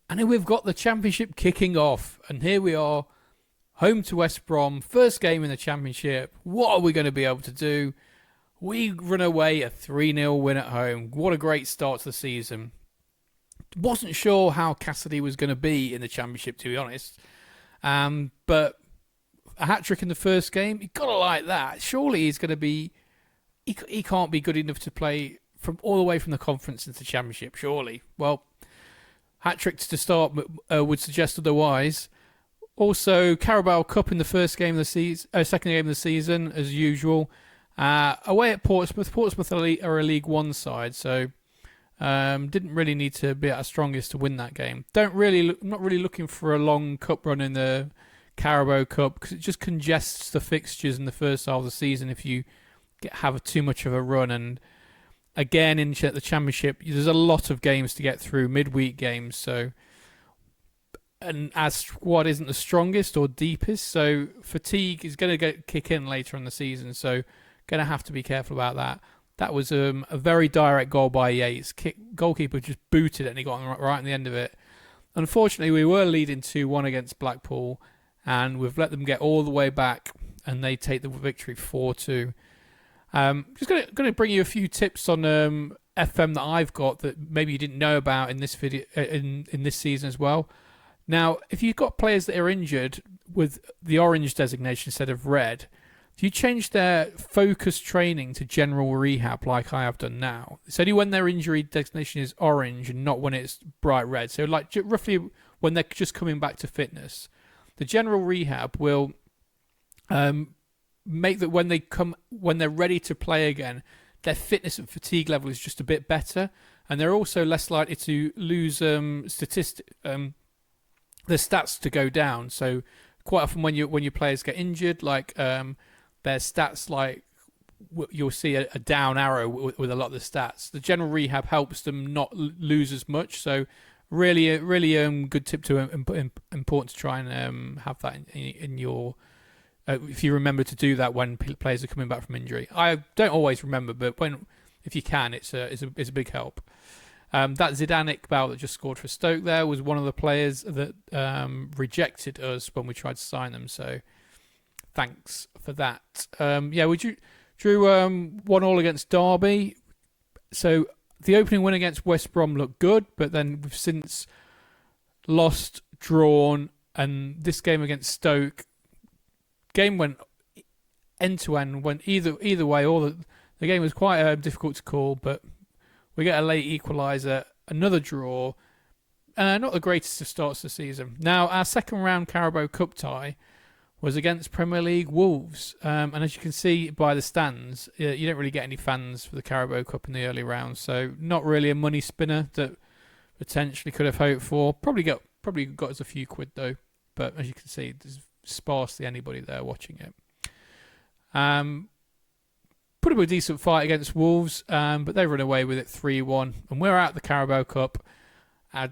And then we've got the Championship kicking off. And here we are, home to West Brom, first game in the Championship. What are we going to be able to do? We run away a 3-0 win at home. What a great start to the season. Wasn't sure how Cassidy was going to be in the Championship, to be honest. But a hat-trick in the first game, you've got to like that. Surely he's going to be... He can't be good enough to play from all the way from the conference into the Championship, surely. Well, hat-trick to start would suggest otherwise. Also, Carabao Cup in the first game of the season, second game of the season, as usual. Away at Portsmouth. Portsmouth are a League One side, so didn't really need to be at our strongest to win that game. Not really looking for a long cup run in the Carabao Cup because it just congests the fixtures in the first half of the season if you have too much of a run. And again, in the Championship, there's a lot of games to get through, midweek games. So, and our squad isn't the strongest or deepest, so fatigue is going to kick in later in the season. So, going to have to be careful about that. That was a very direct goal by Yates. Goalkeeper just booted it and he got right in the end of it. Unfortunately, we were leading 2-1 against Blackpool, and we've let them get all the way back, and they take the victory 4-2. Just going to bring you a few tips on FM that I've got that maybe you didn't know about in this video in this season as well. Now, if you've got players that are injured with the orange designation instead of red, if you change their focus training to general rehab like I have done now, it's only when their injury designation is orange and not when it's bright red. So like roughly when they're just coming back to fitness. The general rehab will make that when they're ready to play again, their fitness and fatigue level is just a bit better, and they're also less likely to lose their stats to go down. So quite often when your players get injured, like their stats, like you'll see a down arrow with a lot of the stats. The general rehab helps them not lose as much. So really good tip to important to try and have that in your. If you remember to do that when players are coming back from injury. I don't always remember, but if you can, it's a big help. That Zidane Iqbal that just scored for Stoke there was one of the players that rejected us when we tried to sign them. So thanks for that. We drew 1-1 against Derby. So the opening win against West Brom looked good, but then we've since lost, drawn, and this game against Stoke, game went end to end, went either way. The game was quite difficult to call, but we get a late equaliser, another draw. Not the greatest of starts to the season. Now, our second round Carabao Cup tie was against Premier League Wolves. And as you can see by the stands, you don't really get any fans for the Carabao Cup in the early rounds. So not really a money spinner that potentially could have hoped for. Probably got us a few quid though. But as you can see, there's sparsely anybody there watching it. Put up a decent fight against Wolves, but they run away with it 3-1. And we're out the Carabao Cup.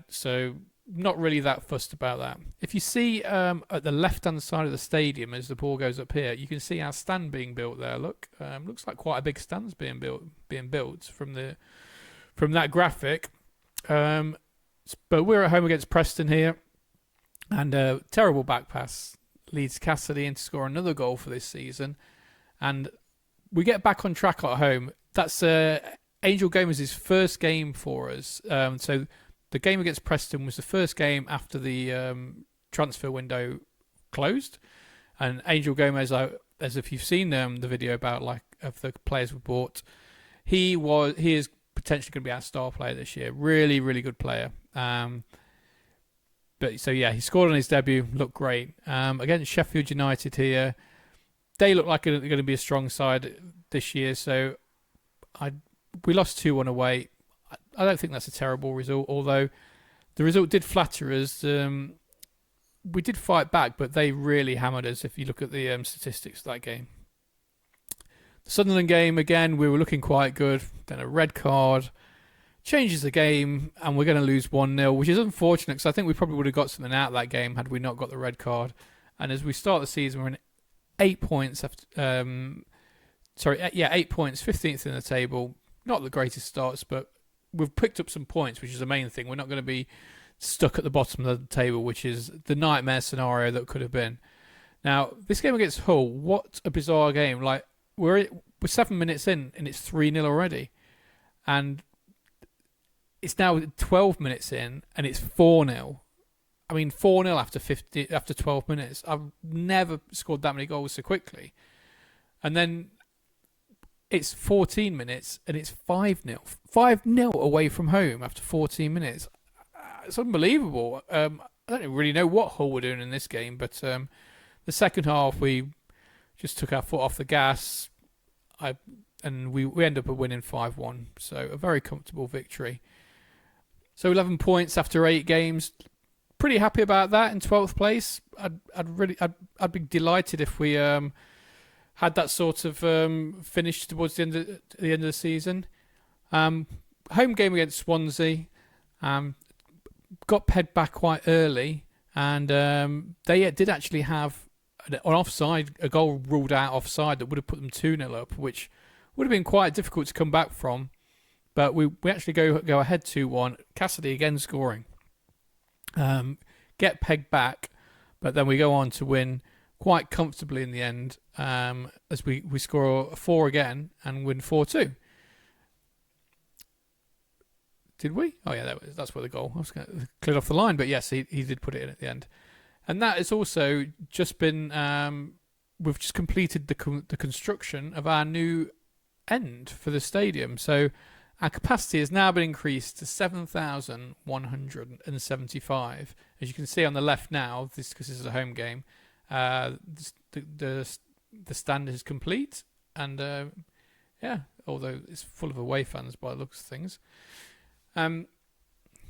So not really that fussed about that. If you see at the left-hand side of the stadium as the ball goes up here, you can see our stand being built there. Look, looks like quite a big stand's being built from that graphic. But we're at home against Preston here, and a terrible back pass leads Cassidy in to score another goal for this season, and we get back on track at home. That's Angel Gomez's first game for us. So the game against Preston was the first game after the transfer window closed. And Angel Gomez, as if you've seen the video about of the players we bought, he is potentially going to be our star player this year. Really, really good player. But so yeah, he scored on his debut, looked great. Against Sheffield United here, they look like they're going to be a strong side this year. So we lost 2-1 away. I don't think that's a terrible result, although the result did flatter us. We did fight back, but they really hammered us if you look at the statistics of that game. The Sunderland game, again, we were looking quite good. Then a red card changes the game, and we're going to lose 1-0, which is unfortunate because I think we probably would have got something out of that game had we not got the red card. And as we start the season, we're in 8 points after 8 points, 15th in the table. Not the greatest starts, but we've picked up some points, which is the main thing. We're not going to be stuck at the bottom of the table, which is the nightmare scenario that could have been. Now, this game against Hull, what a bizarre game. Like, we're 7 minutes in and it's 3-0 already. And it's now 12 minutes in and it's 4-0. I mean, 4-0 after 12 minutes. I've never scored that many goals so quickly. And then it's 14 minutes and it's 5-0. 5-0 away from home after 14 minutes. It's unbelievable. I don't really know what Hull were doing in this game, but the second half we just took our foot off the gas. And we end up winning 5-1. So a very comfortable victory. So 11 points after 8 games. Pretty happy about that in 12th place. I'd be delighted if we had that sort of finish towards the end of the season. Home game against Swansea. Got pegged back quite early, and they did actually have an offside, a goal ruled out offside that would have put them 2-0 up, which would have been quite difficult to come back from. But we actually go ahead 2-1. Cassidy again scoring. Get pegged back, but then we go on to win quite comfortably in the end, as we score a 4 again and win 4-2. Did we? Oh yeah, that's where the goal. I was going to clear off the line, but yes, he did put it in at the end. And that has also just been, we've just completed the construction of our new end for the stadium. So our capacity has now been increased to 7,175. As you can see on the left now, because this is a home game, the stand is complete. And yeah, although it's full of away fans by the looks of things.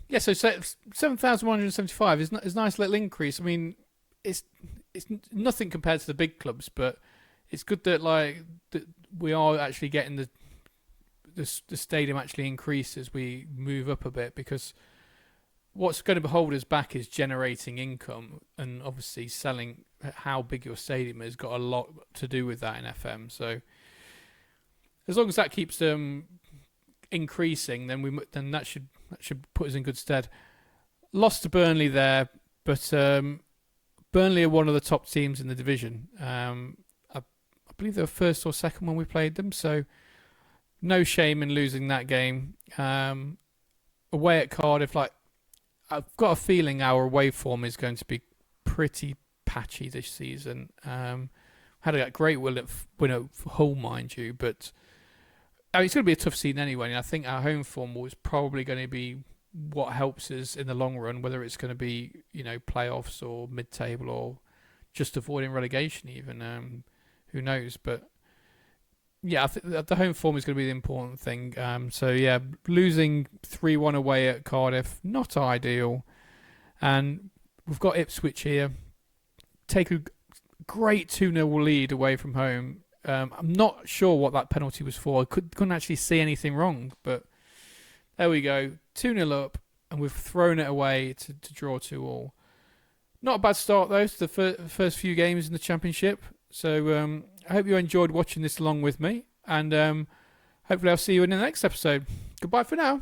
Yeah, so 7,175 is a nice little increase. I mean, it's nothing compared to the big clubs, but it's good that that we are actually getting the stadium actually increase as we move up a bit, because what's going to hold us back is generating income, and obviously selling how big your stadium has got a lot to do with that in FM. So as long as that keeps increasing, then that should put us in good stead. Lost to Burnley there, but Burnley are one of the top teams in the division. I believe they were first or second when we played them, so no shame in losing that game. Away at Cardiff, I've got a feeling our away form is going to be pretty patchy this season. Had a great win at Hull, mind you, but it's going to be a tough season anyway, and I think our home form is probably going to be what helps us in the long run, whether it's going to be, playoffs or mid-table or just avoiding relegation even. Who knows? But yeah, I think the home form is going to be the important thing. So yeah, losing 3-1 away at Cardiff, not ideal. And we've got Ipswich here. Take a great 2-0 lead away from home. I'm not sure what that penalty was for. I couldn't actually see anything wrong, but there we go. 2-0 up, and we've thrown it away to draw 2-2. Not a bad start, though, to the first few games in the Championship. So I hope you enjoyed watching this along with me, and hopefully I'll see you in the next episode. Goodbye for now.